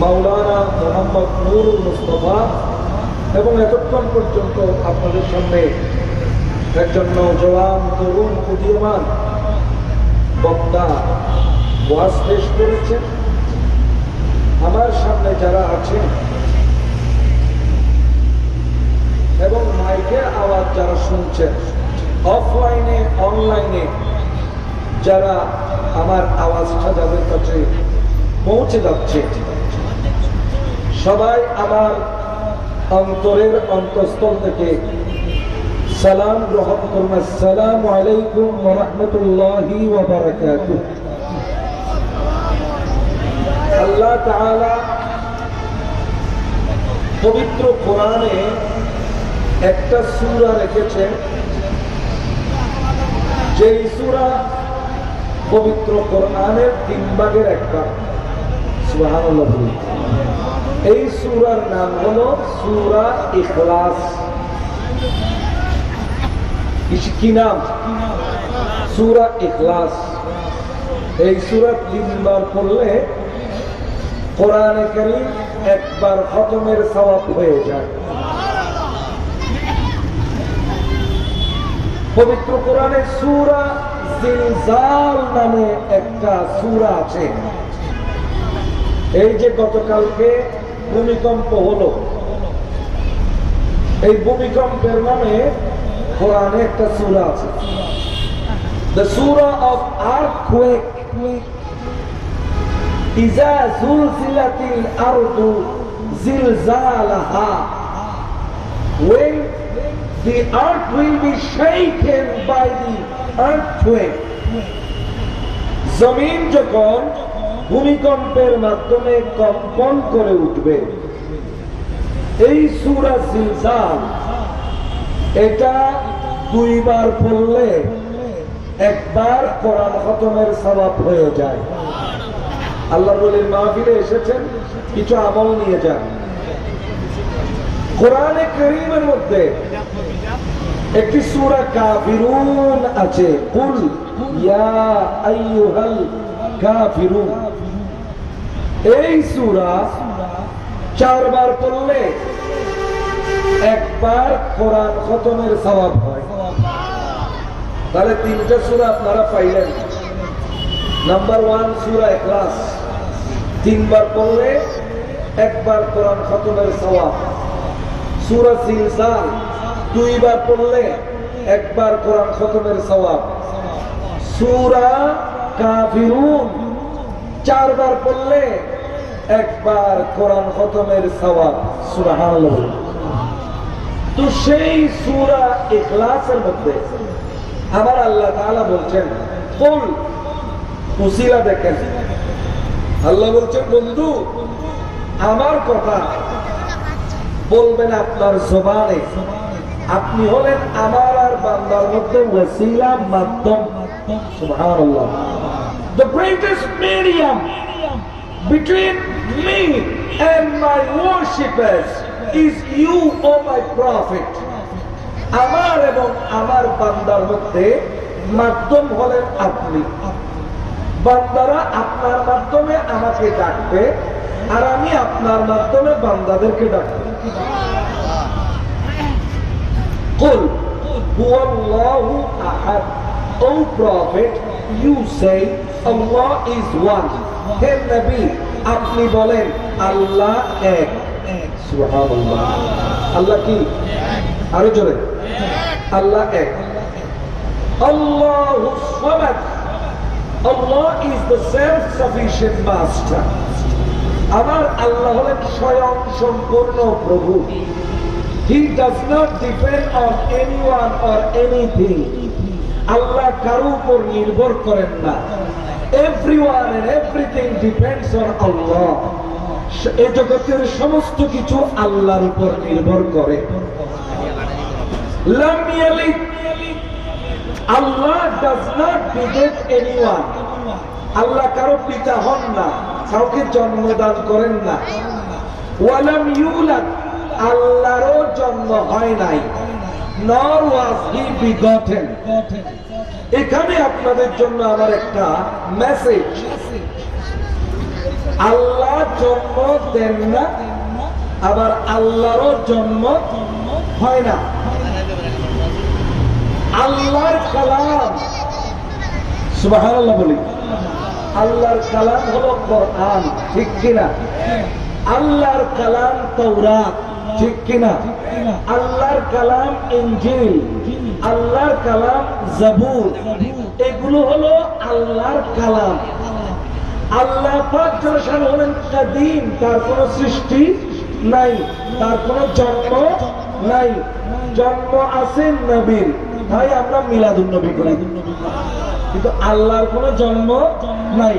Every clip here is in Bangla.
মাওলানা মোহাম্মদ নুরুল মুস্তাফা এবং এতক্ষণ পর্যন্ত আপনাদের সামনে একজন নওজওয়ান তরুণ উদীয়মান বক্তা ওয়াজ পেশ করেছেন। আমার সামনে যারা আছেন এবং মাইকের আওয়াজ যারা শুনছেন, অফলাইনে অনলাইনে যারা আমার আওয়াজটা যাদের কাছে পৌঁছে যাচ্ছে, সবাই আমার অন্তরের অন্তঃস্থল থেকে সালাম গ্রহণ করুন। আসসালামু আলাইকুম ওয়া রাহমাতুল্লাহি ওয়া বারাকাতুহু। আল্লাহ তাআলা পবিত্র কোরআনে একটা সূরা রেখেছেন, যেই সূরা পবিত্র কোরআনের 3 ভাগের এক ভাগ। সুবহানাল্লাহ। এই সূরার নাম হলো সূরা ইখলাস। কি নাম? সূরা ইখলাস। এই সূরা 3 বার পড়লে কোরআনে কারীম একবার খতমের সওয়াব হয়ে যায়। পবিত্র কোরআনে সূরা জিলজাল নামে একটা সূরা আছে। এই যে গতকালকে ভূমিকম্প হলো, এই ভূমিকম্পের নামে কোরআনে একটা সূরা আছে, the surah of earthquake. Eja যুলজিলাতিল আরদু জিলজালাহা, when the earth will be shaken by the earthquake. জমিন যখন ভূমিকম্পের মাধ্যমে কম্পন করে উঠবে, এই সূরা জিলজাল এটা 2 বার পড়লে একবার কোরআন খতমের সওয়াব হয়ে যায়। আল্লাহ বলেন মাহফিলে এসেছেন, কিছু আমল নিয়ে যান। কোরআনে কারীমের মধ্যে একটি সূরা কাফিরুন আছে, কুল ইয়া আইয়ুহাল কাফিরুন। এই সূরা 4 বার পড়লে একবার কোরআন খতমের সওয়াব হয়। তাহলে 3টা সূরা আপনারা পাইলেন। নাম্বার 1 সূরা ইখলাস, 3 বার পড়লে একবার কোরআন খতমের সওয়াব। সূরা জিলজাল 2 বার পড়লে একবার কোরআন খতমের সওয়াব। সূরা কাফিরুন 4 বার পড়লে একবার কোরআন খতমের সওয়াব। সুবহানাল্লাহ। তো সেই সূরা ইখলাসের মধ্যে আবার আল্লাহ তাআলা বলছেন, কুল, উসিলা দেখেন, আল্লাহ বলছেন বন্ধু আমার কথা বলবেন আপনার জবানে, আপনি হলেন আমার আর বান্দার মধ্যে ওসিলা, মাধ্যম। সুবহানাল্লাহ। The greatest medium between me and my worshippers is you, O my prophet. আমার এবং আমার বান্দার মধ্যে মাধ্যম হলেন আপনি। বান্দারা আপনার মাধ্যমে আমাকে ডাকবে, আর আমি আপনার মাধ্যমে বান্দাদেরকে ডাকবো। কুল হুয়াল্লাহু আহাদ। O prophet, you say Allah is one. হে নবী, আপনি বলেন আল্লাহ এক। সুবহানাল্লাহ। আল্লাহ কি? আরো জোরে, আল্লাহ এক। আল্লাহুস Samad. Allah is the self-sufficient master. আমার আল্লাহ হলেন স্বয়ং সম্পূর্ণ প্রভু। He does not depend on anyone or anything. আল্লাহ কারো উপর নির্ভর করেন না। Everyone and everything depends on Allah. এই জগতের সমস্ত কিছু আল্লাহর উপর নির্ভর করে। লাম ইয়ালিদ। Allah does not beget anyone. আল্লাহ কারো পিতা হন না, কাউকে জন্মদান করেন না। ওয়ালাম ইউলাদ। আল্লাহরও জন্ম হয় নাই। Nor was he begotten. এখানে আপনাদের জন্য আমার একটা মেসেজ। আল্লাহ জন্ম দেন না, আবার আল্লাহরও জন্ম হয় না। আল্লাহর কালাম, সুবহানাল্লাহ বলি, আল্লাহর কালাম হলো কোরআন, ঠিক কিনা? আল্লাহর কালাম তাওরাত, ঠিক কিনা? আল্লাহর কালাম ইনজিল, আল্লাহর কালাম জাবুর, এগুলো হলো আল্লাহর কালাম। আল্লাহ পাক যখন হলেন কাদিম, তার কোনো সৃষ্টি নাই, তার কোনো জন্ম নাই। জন্ম আছে নবীর, তাই আমরা মিলাদুন নবী করি, কিন্তু আল্লাহর কোনো জন্ম নাই।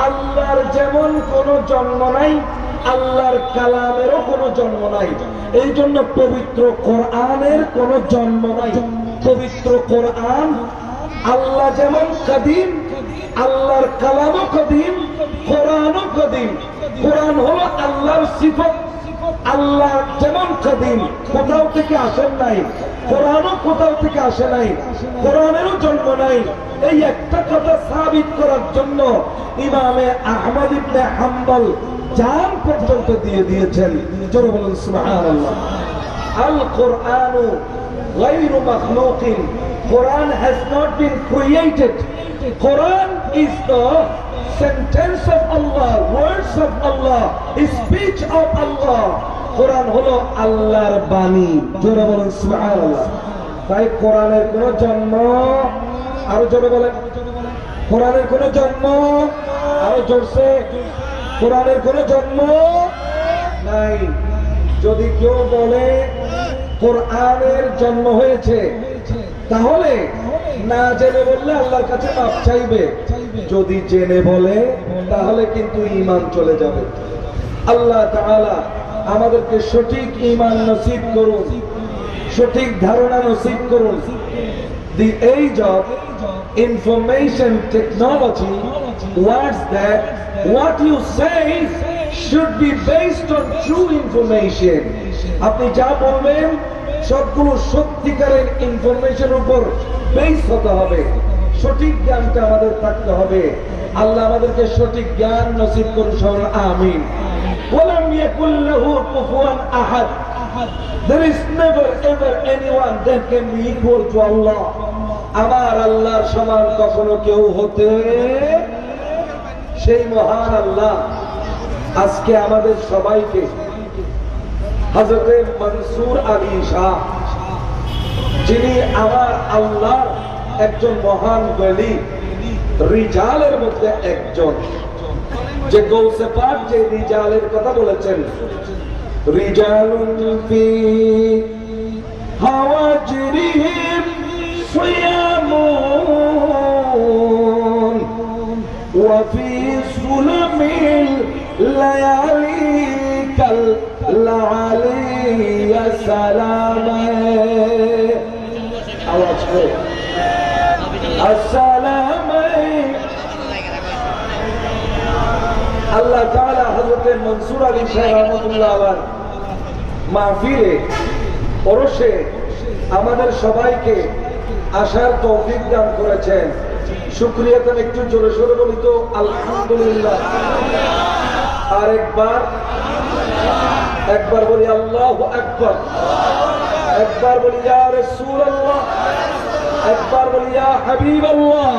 আল্লাহর যেমন কোনো জন্ম নাই, আল্লাহর কালামেরও কোনো জন্ম নাই। এই জন্য পবিত্র কোরআনের কোনো জন্ম নাই। পবিত্র কোরআন, আল্লাহ যেমন কাদিম, আল্লাহর কালামও কাদিম, কোরআনও কাদিম। কোরআন হলো আল্লাহর সিফত। আল্লাহ যেমন কাদিম, কোথাও থেকে আসেন নাই, কোরআনও কোথাও থেকে আসে নাই, কোরআনেরও জন্ম নাই। এই একটা কথা সাবিত করার জন্য ইমামে আহমদ ইবনে হাম্বল জান পর্যন্ত দিয়ে দিয়েছেন। জোরে বলুন সুবহানাল্লাহ। আল কোরআনু গায়রু মাখলুকিন, Quran has not been created. Quran is the sentence of Allah, words of Allah, speech of Allah. Quran হলো আল্লাহর বাণী। জোরে বলুন সুবহানাল্লাহ। তাই কোরআনের কোনো জন্ম, আরো জোরে বলেন, কোরআনের কোনো জন্ম, আরো জোরসে, কোরআনের কোনো জন্ম নাই। যদি কেউ বলে কোরআনের জন্ম হয়েছে, তাহলে না জেনে বললে আল্লাহর কাছে মাফ চাইবে। যদি জেনে বলে তাহলে কিন্তু ঈমান চলে যাবে। আল্লাহ তাআলা আমাদেরকে সঠিক ঈমান নসিব করুন, সঠিক ধারণা নসিব করুন। The age of information technology wants that what you say should be based on true information. আপনি যা বলবেন সবগুলো সত্যিকারের ইনফরমেশন উপর বেস হতে হবে। সঠিক জ্ঞানটা আমাদের থাকতে হবে। আল্লাহ আমাদেরকে সঠিক জ্ঞান নসিব করুন, সবাই আমিন। ওয়ালাম ইয়াকুল লাহু কুফুয়ান আহাদ। There is never ever anyone that can be equal to Allah. আমার আল্লাহর সমান কখনো কেউ হতে, সেই মহান আল্লাহ আজকে আমাদের সবাইকে হযরত মনসুর আলী শাহ, যিনি আমার আল্লাহর একজন মহান ওলি, রিজালের মধ্যে একজন, যে গৌসে পাক যে রিজালের কথা বলেছেন, রিজালুন ফি হাওয়াজিরিহিম সিয়ামুন ওয়া ফি সুলামিল লায়ালি কাল লালিয়া সালামে। আওয়াজ করে আসসালামে। আল্লাহ তাআলা হযরত মনসুর আলী শাহ রাহমাতুল্লাহ আলাইহি মাহফিলে ওরসে আমাদের সবাইকে আসার তৌফিক দান করেছেন। শুকরিয়া তার একটু জোরে সোরে বলি তো আলহামদুলিল্লাহ। আর একবার বলি আল্লাহু আকবার, একবার বলি ইয়া রাসূলুল্লাহ, একবার বলি ইয়া হাবিবাল্লাহ।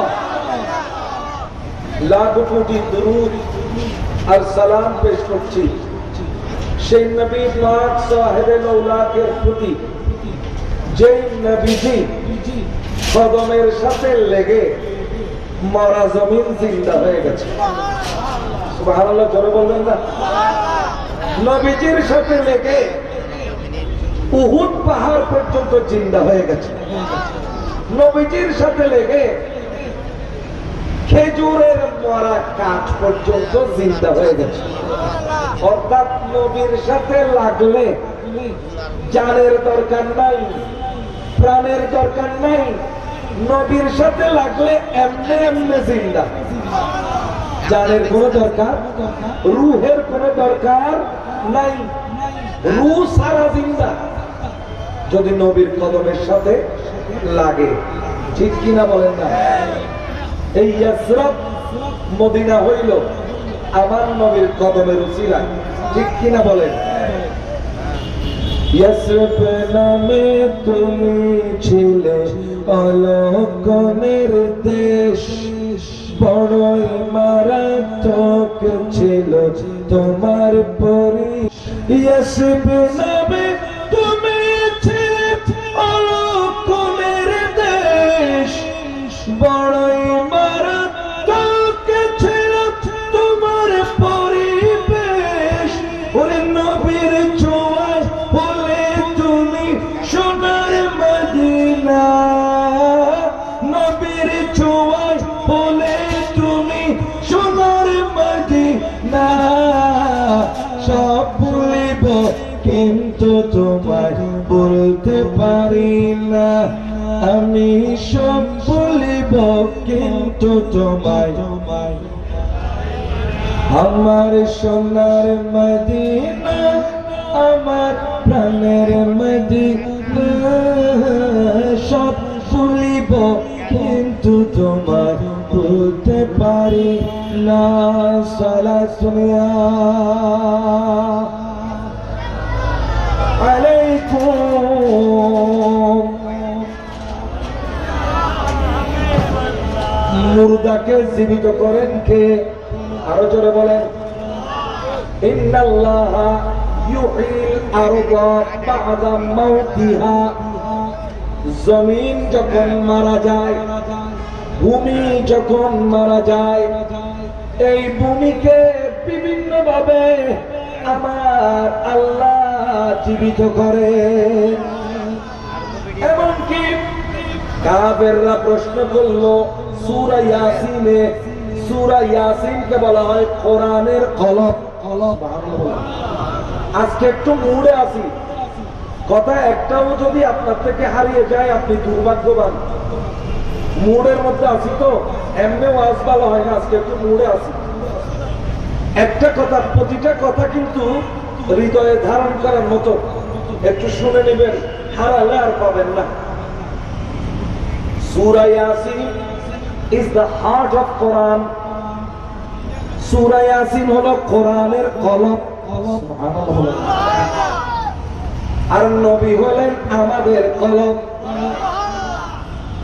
লাখ কোটি দরুদ আর সালাম পেশ করছি সেই নবী পাক সাহেবে মৌলাকের প্রতি, যেই নবীজি কদমের সাথে লেগে মরা জমিন জিন্দা হয়ে গেছে। সুবহানাল্লাহ, জোরে বলবেন না? নবীজির সাথে লেগে উহুদ পাহাড় পর্যন্ত জিন্দা হয়ে গেছে। নবীজির সাথে লেগে খেজুরের মরা কাঠ পর্যন্ত জিন্দা হয়ে গেছে। অর্থাৎ নবীর সাথে লাগলে জানের দরকার নাই, প্রাণের দরকার নাই। নবীর সাথে লাগলে এমনে এমনে জিন্দা। জানের কোনো দরকার, রুহের কোনো দরকার নাই। রুহ সারা জিন্দা যদি নবীর কদমের সাথে লাগে। ঠিক কিনা বলেন না? এই ইয়াসরাব মদিনা হইল আমার নবীর কদমের উসিলায়, ঠিক কিনা বলেন? ইয়াসরিব নামে তুমি ছিলে অলকনের দেশ, বড়ই মারাত্মক ছিল তোমার পরিবেশ। ইয়াসরিব নামে তুমি ছিলে অলকনের দেশ, বড়ই মারাত্মক ছিল তোমার পরিবেশ। ওরে নবীর ছোঁয়ায় বলে তুমি সোনার মদিনা, নবীর ছোঁয়ায় বলে তুমি সোনার মদিনা। সব ভুলিব কিন্তু তোমায় বলতে পারি না, আমি সব ভুলিব কিন্তু তোমায়। আমার সোনার মদিনা, আমার প্রাণের মদিনা, সব ভুলিব কিন্তু তোমায় বলতে পারি না। সালাতুন আলাইকুম। মুর্দাকে জীবিত করেন কে? আরো জোরে বলেন। ইন্নাল্লাহা ইউহিল আরদা বা'দা মাউতিহা। জমিন যখন মারা যায়, ভূমি যখন মারা যায়, এই ভূমিকে বিভিন্ন ভাবে আমার আল্লাহ জীবিত করে। এমনকি কাফেররা প্রশ্ন করলো, সূরা ইয়াসিনে, সূরা ইয়াসিনকে বলা হয় কোরআনের কলব। আজকে একটু মুড়ে আসি, কথা একটাও যদি আপনার থেকে হারিয়ে যায় আপনি দুর্ভাগ্যবান। মুড়ের মধ্যে আসি তো, এমনি ওয়াজ ভালো হয় না, আজকে একটু মুড়ে আসি। একটা কথা, প্রতিটা কথা কিন্তু হৃদয়ে ধারণ করার মতো, একটু শুনে নেবেন, হারালে আর পাবেন না। সূরা Yasin is the heart of Quran. সূরা ইয়াসিন হলো কোরআনের কলব। আর নবী হলেন আমাদের কলব।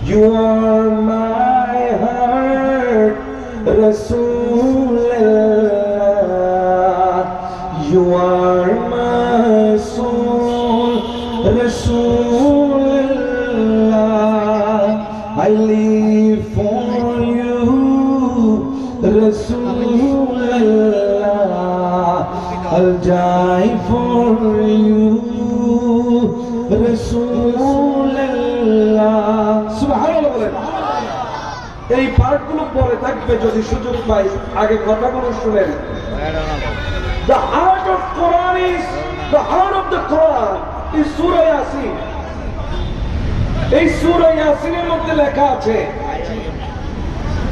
You are my heart, Rasulullah. You are my soul, Rasulullah. I live for you, Rasulullah. I'll die for you, Rasulullah. সুবহানাল্লাহ বলেন। এই পার্টগুলো পরে থাকবে যদি সুযোগ পাই, আগে কথাগুলো শুনেন। The heart of Quran is, the heart of the Quran is Surah Yasin. এই সূরা ইয়াসিনের মধ্যে লেখা আছে,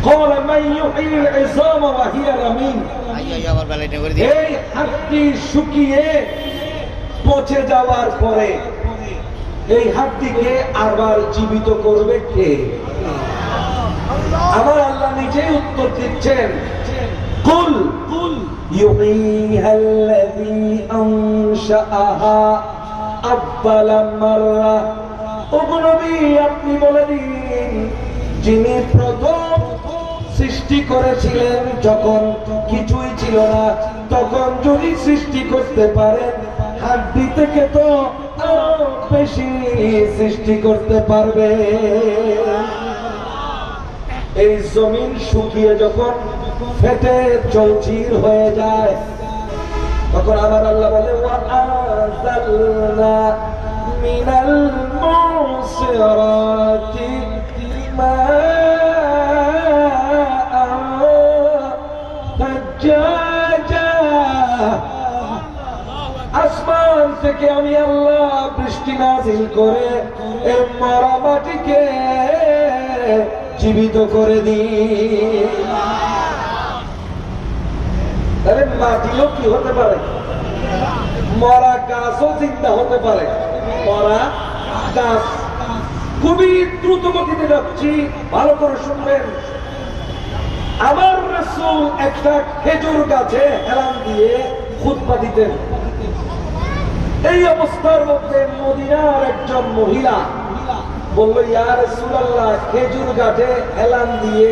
قال من يحيي العظام وهي رميم। এই হাড্ডি শুকিয়ে পচে যাওয়ার পরে এই হাড্ডিকে আবার জীবিত করবে কে? আমার আল্লাহ নিজেই উত্তর দিচ্ছেন, কুল ইউহিহাল্লাযী আনশাআহা আউয়ালা মাররা। ওগো নবী, আপনি বলে দিন, যিনি প্রথম সৃষ্টি করেছিলেন যখন কিছুই ছিল না, তখন যদি সৃষ্টি করতে পারেন, হাড্ডি থেকে তো আরো বেশি সৃষ্টি করতে পারবে। এই জমিন শুকিয়ে যখন ফেটে চৌচির হয়ে যায়, তখন আমার আল্লাহ বলে, ওয়া আনজালনা মিনাল মুসিরাতি মাআন তাজ্জাজা। আসমান থেকে আমি আল্লাহ বৃষ্টি নাযিল করে এই মরা মাটিকে জীবিত করে দিই। আরে মাটিও কি হতে পারে? মরা গাছও চিন্তা হতে পারে। মরা গাছ, খুবই দ্রুত গতিতে যাচ্ছি, ভালো করে শুনবেন। আমার রাসূল একটা খেজুর গাছে হেলান দিয়ে খুতবা দিতেন। এই অবস্থার মধ্যে মদিনার একজন মহিলা বলল, ইয়া রাসূলুল্লাহ, খেজুর গাছে হেলান দিয়ে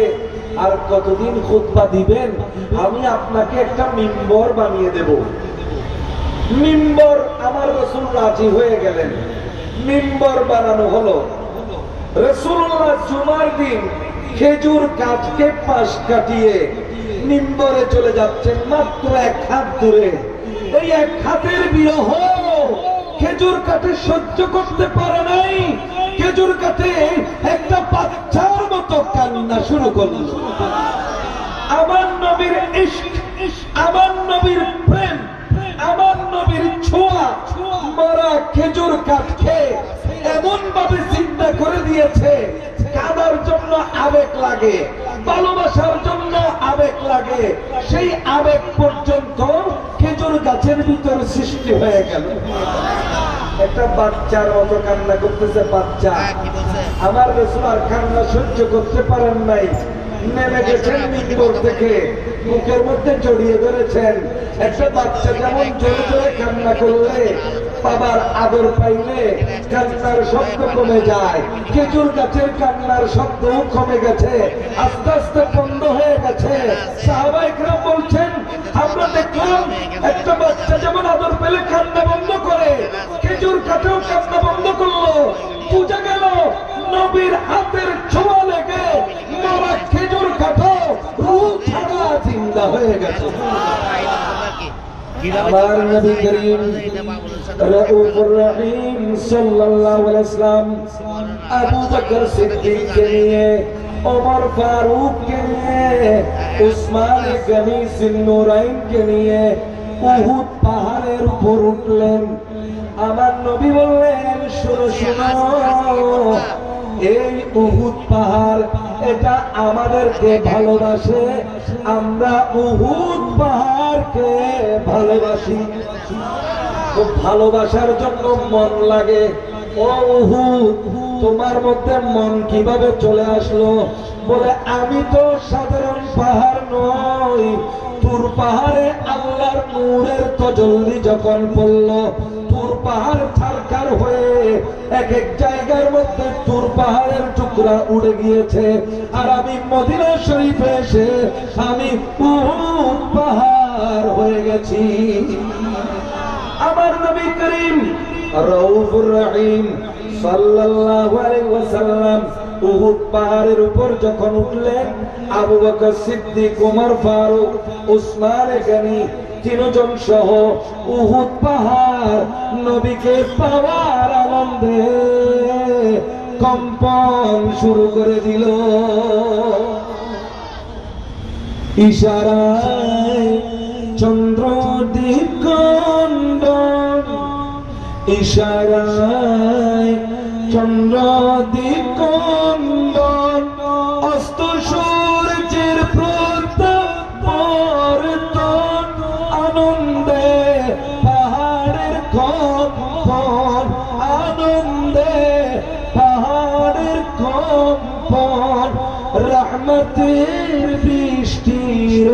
আর কতদিন খুতবা দিবেন? আমি আপনাকে একটা মিম্বর বানিয়ে দেব। মিম্বর, আমার রাসূল রাজি হয়ে গেলেন। মিম্বর বানানো হলো। রাসূলুল্লাহ জুমার দিন খেজুর গাছকে পাশ কাটিয়ে মিম্বরে চলে যাচ্ছেন, মাত্র 1 হাত দূরে। এই 1 হাতের বিরহ খেজুর কাঠে সহ্য করতে পারে নাই। খেজুর কাঠে একটা বাচ্চার মতো কান্না শুরু করল। আমার নবীর ইশক, আমার নবীর প্রেম, আমার নবীর ছোঁয়া মারা খেজুর কাঠকে এমন ভাবে চিন্তা করে দিয়েছে, কাদার জন্য আবেগ লাগে, ভালোবাসার জন্য আবেগ লাগে। সেই আবেগ পর্যন্ত খেজুর গাছের ভিতরে সৃষ্টি হয়ে গেল। একটা বাচ্চার মতো কান্না করতেছে বাচ্চা। আমার রাসূল আর কান্না সহ্য করতে পারেন নাই, নেমে গেছেন মিম্বর থেকে, মুখের মধ্যে জড়িয়ে ধরেছেন। একটা বাচ্চা যেমন জোরে জোরে কান্না করলে, বাবার আদর পাইলে কান্নার শব্দ কমে যায়, খেজুর গাছের কান্নার শব্দও কমে গেছে, আস্তে আস্তে বন্ধ হয়ে গেছে। সাহাবায়ে কেরাম বলছেন, আমরা দেখলাম একটা বাচ্চা যেমন আদর পেলে কান্না বন্ধ করে, খেজুর গাছেও কান্না বন্ধ করলো। বুঝা গেল নবীর হাতের ছোঁয়া লেগে মারা খেজুর কাঠও রূহ ছাড়া জিন্দা হয়ে গেছে। আমার নবী করিম রাউফুর রহিম সাল্লাল্লাহু আলাইহি ওয়াসাল্লাম আবু বকর সিদ্দিককে নিয়ে, ওমর ফারুককে নিয়ে, উসমান গনি সিন্নুরাইনকে নিয়ে উহুদ পাহাড়ের উপর উঠলেন। আমার নবী বললেন, শোনো শোনো, এই উহুদ পাহাড় এটা আমাদেরকে ভালোবাসে, আমরা উহুদ পাহাড়কে ভালোবাসি। তো ভালোবাসার জন্য মন লাগে। ও উহুদ, তোমার মধ্যে মন কিভাবে চলে আসলো? বলে, আমি তো সাধারণ পাহাড় নই, তুর পাহাড়ে আল্লাহর নূরের তাজাল্লি যখন পড়লো, তুর পাহাড় ছারখার হয়ে এক এক জায়গার মধ্যে তুর পাহাড়ের টুকরা উড়ে গিয়েছে। আর আমি মদিনা শরীফে এসে আমি উহুদ পাহাড় হয়ে গেছি। আমার নবী করিম রাউফুর রহিম সাল্লাল্লাহু আলাইহি ওয়াসাল্লাম উহুদ পাহাড়ের উপর যখন উঠলেন, আবু বকর সিদ্দিক, ওমর ফারুক, উসমান গনি তিনজন সহ উহুদ পাহাড় নবীকে পাওয়ার আনন্দে কম্পন শুরু করে দিল। ইশারায় চন্দ্র দিগন্ধন, ইশারায় চন্দ্র দিগন্ধন, অস্ত সূর্যের প্রতাপর্তন, আনন্দে পাহাড়ের কম্পন, আনন্দে পাহাড়ের কম্পন, রহমতের বৃষ্টির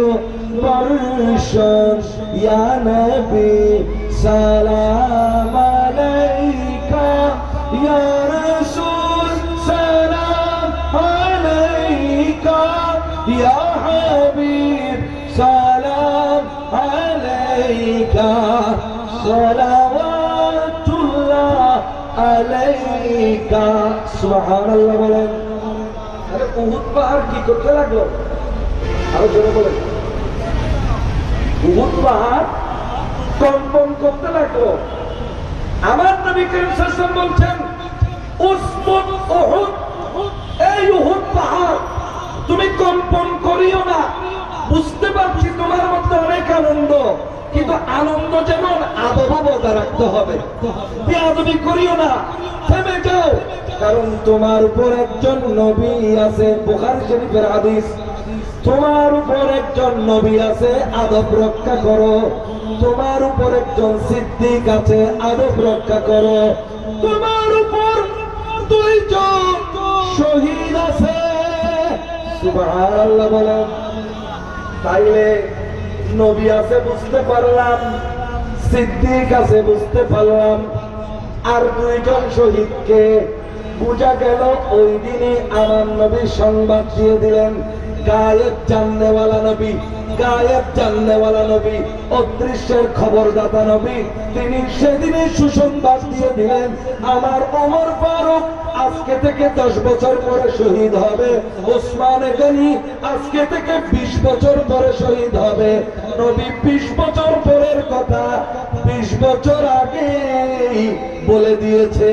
বর্ষণ। ইয়া নবী সালাম আলাইকা, ইয়া রাসূল সালাম আলাইকা, ইয়া হাবিব সালাম আলাইকা, সালাওয়াতুল্লাহ আলাইকা। সুবহানাল্লাহ বলেন। আরে উহুদ পাহাড় কি করতে লাগলো? আরো জোরে বলেন। উহুদ পাহাড় কম্পন করতে লাগলো। আমার নবী করিম সাল্লাল্লাহু আলাইহি ওয়াসাল্লাম বলছেন, উসবুত উহুদ, এই উহুদ পাহাড় তুমি কম্পন করিও না। বুঝতে পারছি তোমার মধ্যে অনেক আনন্দ, কিন্তু আনন্দ যেমন আদব বজায় রাখতে হবে। বেয়াদবি করিও না, থেমে যাও, কারণ তোমার উপর একজন নবী আছে। বুখারী শরীফের হাদিস, তোমার উপর একজন নবী আছে, আদব রক্ষা করো। তোমার উপর একজন সিদ্দিক আছে, আদব রক্ষা করো। তোমার উপর 2 জন শহীদ আছে। সুবহানাল্লাহ বলেন। তাইলে নবী আছে বুঝতে পারলাম, সিদ্দিক আছে বুঝতে পারলাম, আর দুইজন শহীদকে বুঝা গেল ওই দিনই আমার নবী সংবাদ দিয়ে দিলেন, গায়েব জাননেওয়ালা নবী, গায়েব জাননেওয়ালা নবী, অদৃশ্যের খবরদাতা নবী। তিনি সেদিনে সুসংবাদ দিয়ে দিলেন, আমার ওমর ফারুক আজকে থেকে 10 বছর পরে শহীদ হবে, ওসমান গনি আজকে থেকে 20 বছর পরে শহীদ হবে। নবী 20 বছর পরের কথা 20 বছর আগে বলে দিয়েছে।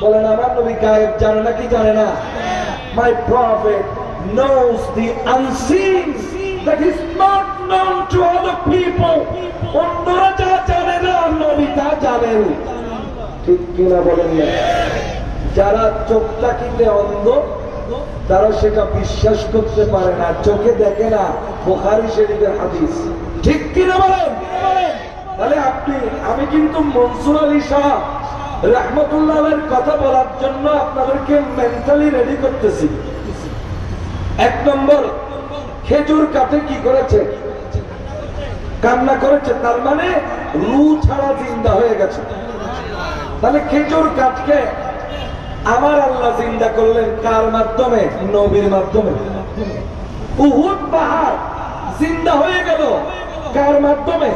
বলেন আমার নবী গায়েব জানে না কি জানে না? My prophet knows the unseen that is not known to other people. অন্যরা যা জানে না নবী তা জানেন। ঠিক কিনা বলেন না? যারা চোখ তাকিতে অন্ধ তারা সেটা বিশ্বাস করতে পারে না, চোখে দেখে না। বুখারী শরীফের হাদিস। ঠিক কিনা বলেন? তাহলে আমি কিন্তু মনসুর আলী শাহ রাহমাতুল্লাহের কথা বলার জন্য আপনাদেরকে মেন্টালি রেডি করতেছি। 1 নম্বর, খেজুর কাঠে কি করেছে? কান্না করেছে, তার মানে রূহ ছাড়া জিন্দা হয়ে গেছে। তাহলে খেজুর কাঠকে আমার আল্লাহ জিন্দা করলেন কার মাধ্যমে? নবীর মাধ্যমে। উহুদ পাহাড় জিন্দা হয়ে গেল কার মাধ্যমে?